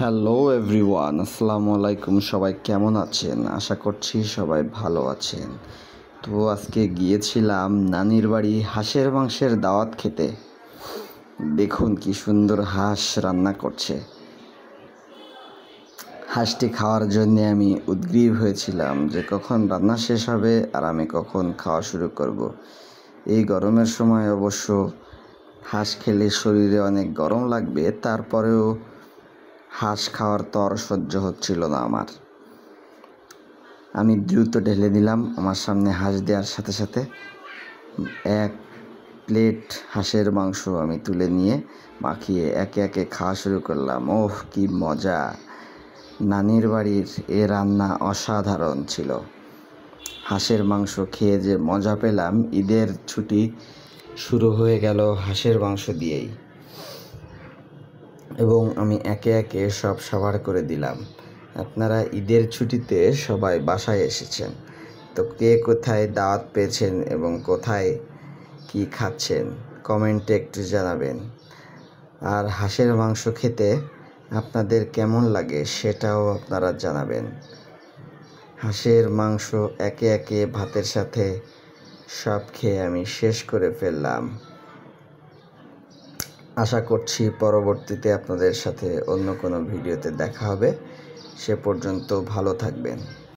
Hello everyone, আসসালামু আলাইকুম। সবাই কেমন আছেন? আশা করছি সবাই ভালো আছেন। তো আজকে গিয়েছিলাম নানির বাড়ি হাঁসের মাংসের দাওয়াত খেতে। দেখুন কি সুন্দর হাঁস রান্না করছে। হাঁসটি খাওয়ার জন্যে আমি উদগ্রীব হয়েছিলাম যে কখন রান্না শেষ হবে আর আমি কখন খাওয়া শুরু করব। এই গরমের সময় অবশ্য হাঁস খেলে শরীরে অনেক গরম লাগবে, তারপরেও হাঁস খাওয়ার তর সহ্য হচ্ছিল না আমার। আমি দ্রুত ঢেলে দিলাম। আমার সামনে হাঁস দেওয়ার সাথে সাথে এক প্লেট হাঁসের মাংস আমি তুলে নিয়ে মাখিয়ে একে একে খাওয়া শুরু করলাম। ওহ, কি মজা! নানির বাড়ির এ রান্না অসাধারণ ছিল। হাঁসের মাংস খেয়ে যে মজা পেলাম, ঈদের ছুটি শুরু হয়ে গেল হাঁসের মাংস দিয়েই, এবং আমি একে একে সব সাবার করে দিলাম। আপনারা ঈদের ছুটিতে সবাই বাসায় এসেছেন, তো কে কোথায় দাওয়াত পেয়েছেন এবং কোথায় কি খাচ্ছেন কমেন্টে একটু জানাবেন। আর হাঁসের মাংস খেতে আপনাদের কেমন লাগে সেটাও আপনারা জানাবেন। হাঁসের মাংস একে একে ভাতের সাথে সব খেয়ে আমি শেষ করে ফেললাম। আশা করছি পরবর্তীতে আপনাদের সাথে অন্য কোনো ভিডিওতে দেখা হবে। সে পর্যন্ত ভালো থাকবেন।